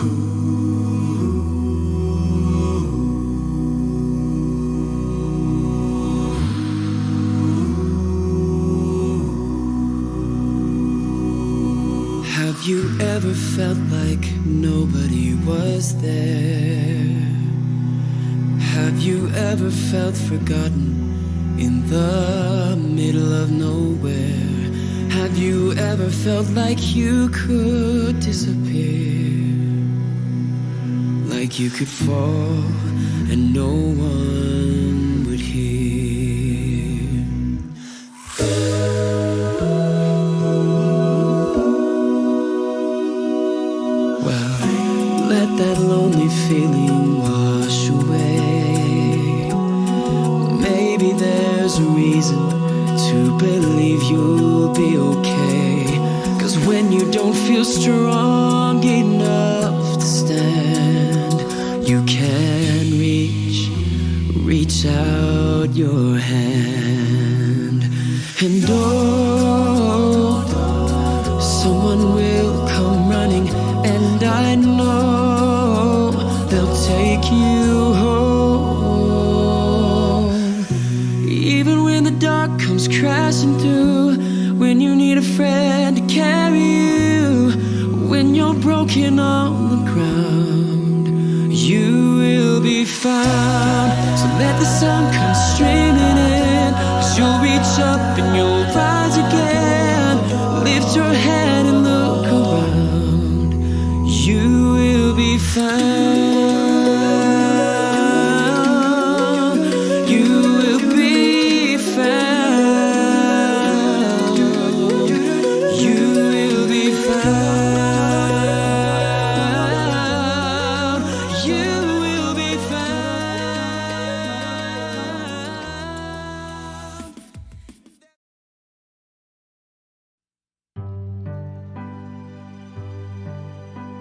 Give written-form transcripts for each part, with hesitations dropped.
Have you ever felt like nobody was there? Have you ever felt forgotten in the middle of nowhere? Have you ever felt like you could disappear? Like you could fall and no one would hear? Well, let that lonely feeling wash away. Maybe there's a reason to believe you'll be okay. 'Cause when you don't feel strong enough to stand, you can reach out your hand. And oh, someone will come running, and I know they'll take you home. Even when the dark comes crashing through, when you need a friend to carry you, when you're broken on the ground, you will be found. So let the sun come streaming in, 'cause you'll reach up and you'll rise again. Lift your head and look around, you will be found. You will be found. You will be found. You will be found.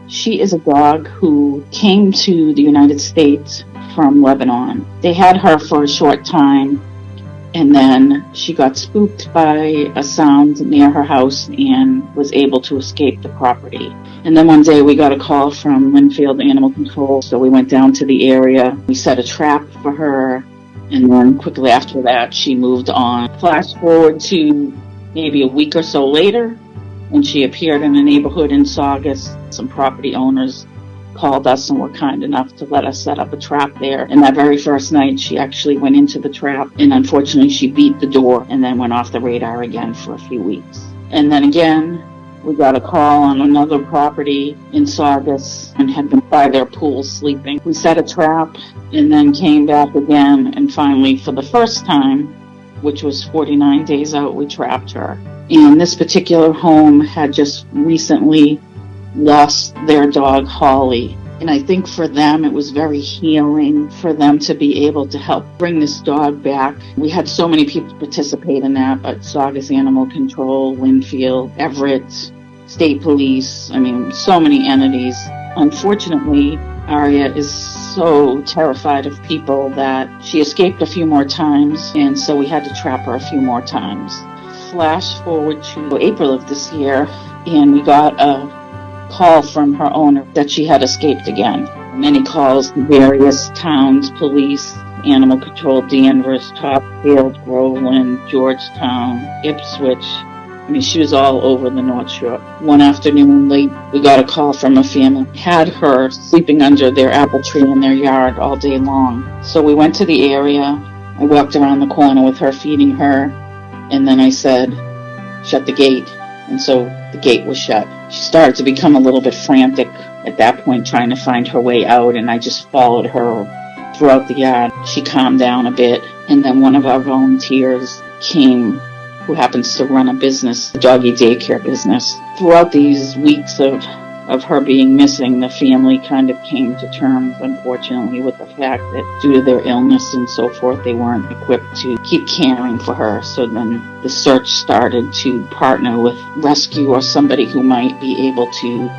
She is a dog who came to the United States from Lebanon. They had her for a short time, and then she got spooked by a sound near her house and was able to escape the property. And then one day we got a call from Linfield Animal Control, so we went down to the area. We set a trap for her, and then quickly after that she moved on. Flash forward to maybe a week or so later, and she appeared in a neighborhood in Saugus. Some property owners called us and were kind enough to let us set up a trap there. And that very first night, she actually went into the trap, and unfortunately she beat the door and then went off the radar again for a few weeks. And then again, we got a call on another property in Saugus and had been by their pool sleeping. We set a trap and then came back again, and finally, for the first time, which was 49 days out, we trapped her. And this particular home had just recently lost their dog, Holly. And I think for them, it was very healing for them to be able to help bring this dog back. We had so many people participate in that, but Saugus Animal Control, Linfield, Everett, State Police, I mean, so many entities. Unfortunately, Aria is so terrified of people that she escaped a few more times, and so we had to trap her a few more times. Flash forward to April of this year, and we got a call from her owner that she had escaped again. Many calls to various towns, police, animal control, Danvers, Topfield, Groveland, Georgetown, Ipswich. I mean, she was all over the North Shore. One afternoon late, we got a call from a family. Had her sleeping under their apple tree in their yard all day long. So we went to the area. I walked around the corner with her, feeding her. And then I said, shut the gate. And so the gate was shut. She started to become a little bit frantic at that point, trying to find her way out. And I just followed her throughout the yard. She calmed down a bit. And then one of our volunteers came, who happens to run a business, a doggy daycare business. Throughout these weeks of her being missing, the family kind of came to terms, unfortunately, with the fact that due to their illness and so forth, they weren't equipped to keep caring for her. So then the search started to partner with rescue or somebody who might be able to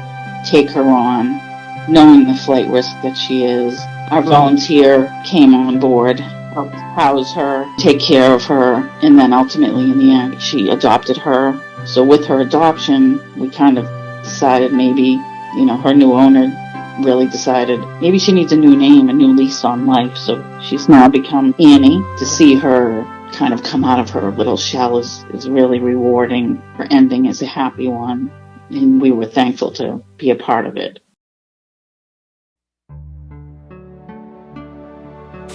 take her on, knowing the flight risk that she is. Our volunteer came on board, helped house her, take care of her, and then ultimately in the end, she adopted her. So with her adoption, we kind of decided maybe, her new owner really decided maybe she needs a new name, a new lease on life. So she's now become Annie. To see her kind of come out of her little shell is really rewarding. Her ending is a happy one, and we were thankful to be a part of it.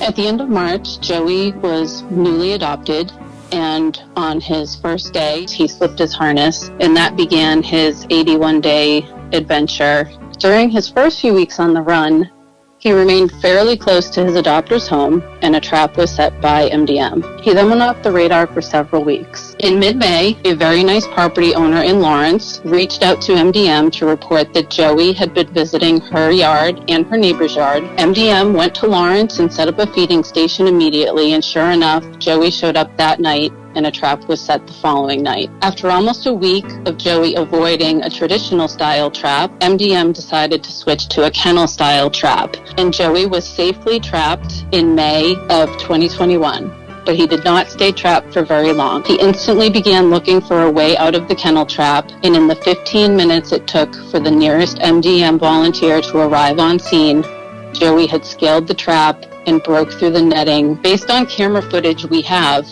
At the end of March, Joey was newly adopted, and on his first day, he slipped his harness, and that began his 81-day adventure. During his first few weeks on the run, he remained fairly close to his adopter's home, and a trap was set by MDM. He then went off the radar for several weeks. In mid-May, a very nice property owner in Lawrence reached out to MDM to report that Joey had been visiting her yard and her neighbor's yard. MDM went to Lawrence and set up a feeding station immediately, and sure enough, Joey showed up that night, and a trap was set the following night. After almost a week of Joey avoiding a traditional style trap, MDM decided to switch to a kennel style trap, and Joey was safely trapped in May of 2021. But he did not stay trapped for very long. He instantly began looking for a way out of the kennel trap, and in the 15 minutes it took for the nearest MDM volunteer to arrive on scene, Joey had scaled the trap and broke through the netting. Based on camera footage we have,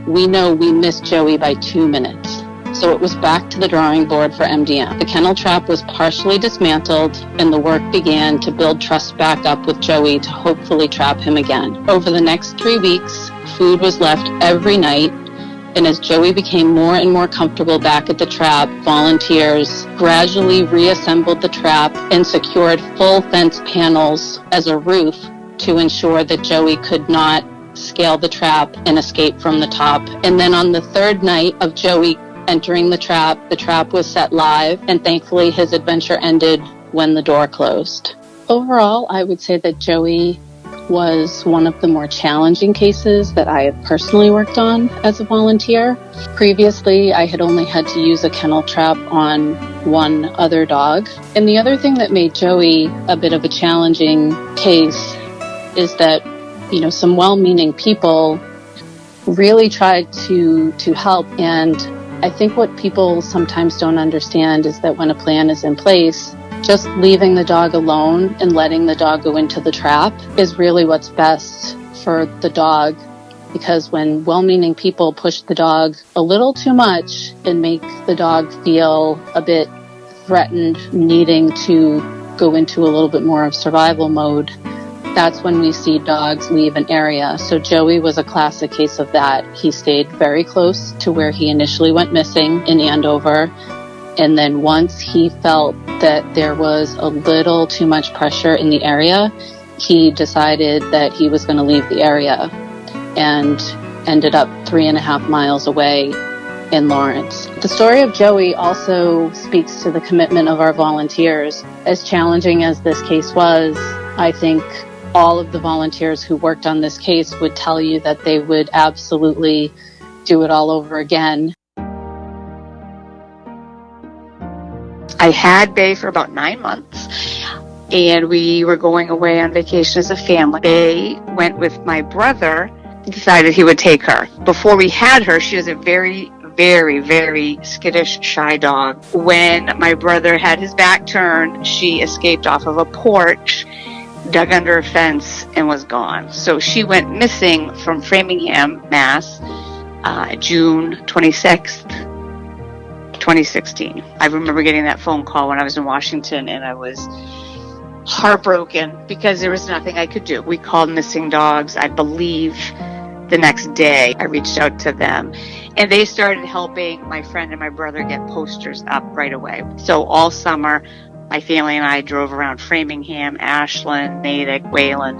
we know we missed Joey by 2 minutes. So it was back to the drawing board for MDM. The kennel trap was partially dismantled, and the work began to build trust back up with Joey to hopefully trap him again. Over the next 3 weeks, food was left every night, and as Joey became more and more comfortable back at the trap, volunteers gradually reassembled the trap and secured full fence panels as a roof to ensure that Joey could not scale the trap and escape from the top. And then on the third night of Joey entering the trap was set live, and thankfully his adventure ended when the door closed. Overall, I would say that Joey was one of the more challenging cases that I have personally worked on as a volunteer. Previously, I had only had to use a kennel trap on one other dog. And the other thing that made Joey a bit of a challenging case is that some well-meaning people really tried to help. And I think what people sometimes don't understand is that when a plan is in place, just leaving the dog alone and letting the dog go into the trap is really what's best for the dog. Because when well-meaning people push the dog a little too much and make the dog feel a bit threatened, needing to go into a little bit more of survival mode, that's when we see dogs leave an area. So Joey was a classic case of that. He stayed very close to where he initially went missing in Andover. And then once he felt that there was a little too much pressure in the area, he decided that he was going to leave the area and ended up 3.5 miles away in Lawrence. The story of Joey also speaks to the commitment of our volunteers. As challenging as this case was, I think all of the volunteers who worked on this case would tell you that they would absolutely do it all over again. I had Bay for about 9 months, and we were going away on vacation as a family. Bay went with my brother, decided he would take her. Before we had her, she was a very, very, very skittish, shy dog. When my brother had his back turned, she escaped off of a porch, dug under a fence, and was gone. So she went missing from Framingham, Mass, June 26th, 2016. I remember getting that phone call when I was in Washington, and I was heartbroken because there was nothing I could do. We called missing dogs, I believe, the next day. I reached out to them, and they started helping my friend and my brother get posters up right away. So all summer, my family and I drove around Framingham, Ashland, Natick, Wayland,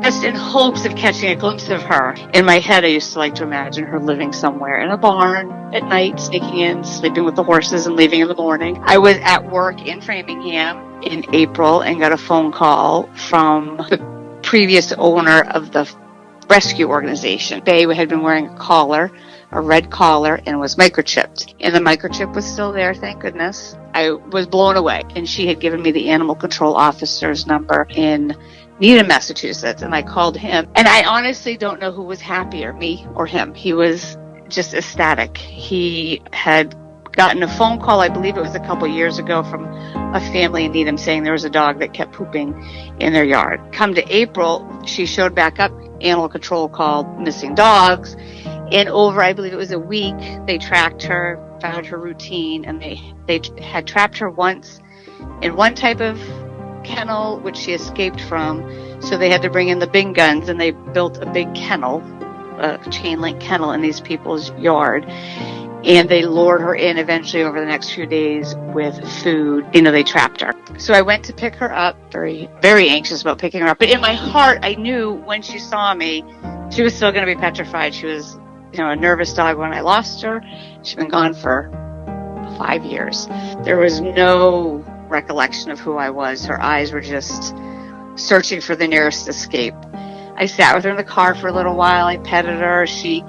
just in hopes of catching a glimpse of her. In my head, I used to like to imagine her living somewhere in a barn at night, sneaking in, sleeping with the horses, and leaving in the morning. I was at work in Framingham in April and got a phone call from the previous owner of the rescue organization. Bay had been wearing a collar, a red collar, and was microchipped. And the microchip was still there, thank goodness. I was blown away. And she had given me the animal control officer's number in Needham, Massachusetts, and I called him. And I honestly don't know who was happier, me or him. He was just ecstatic. He had gotten a phone call, I believe it was a couple years ago, from a family in Needham saying there was a dog that kept pooping in their yard. Come to April, she showed back up. Animal control called missing dogs. And over, I believe it was a week, they tracked her, found her routine, and they had trapped her once in one type of kennel, which she escaped from. So they had to bring in the big guns, and they built a big kennel, a chain link kennel in these people's yard. And they lured her in eventually over the next few days with food. They trapped her. So I went to pick her up, very, very anxious about picking her up. But in my heart, I knew when she saw me, she was still going to be petrified. She was, a nervous dog when I lost her. She'd been gone for 5 years. There was no recollection of who I was. Her eyes were just searching for the nearest escape. I sat with her in the car for a little while. I petted her. She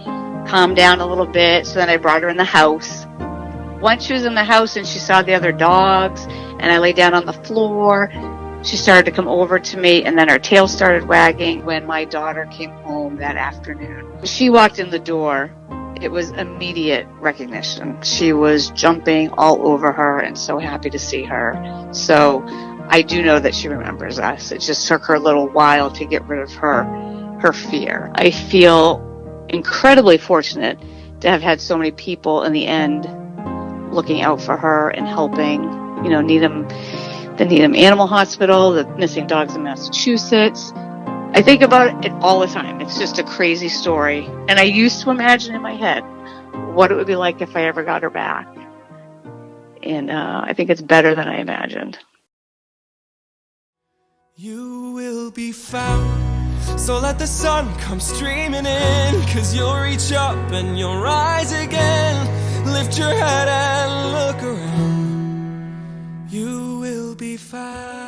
calmed down a little bit. So then I brought her in the house. Once she was in the house and she saw the other dogs and I lay down on the floor, she started to come over to me, and then her tail started wagging when my daughter came home that afternoon. She walked in the door. It was immediate recognition. She was jumping all over her and so happy to see her. So I do know that she remembers us. It just took her a little while to get rid of her fear. I feel incredibly fortunate to have had so many people in the end looking out for her and helping, the Needham Animal Hospital, the missing dogs in Massachusetts. I think about it all the time. It's just a crazy story. And I used to imagine in my head what it would be like if I ever got her back. And I think it's better than I imagined. You will be found, so let the sun come streaming in, 'cause you'll reach up and you'll rise again. Lift your head and look around. You will be found.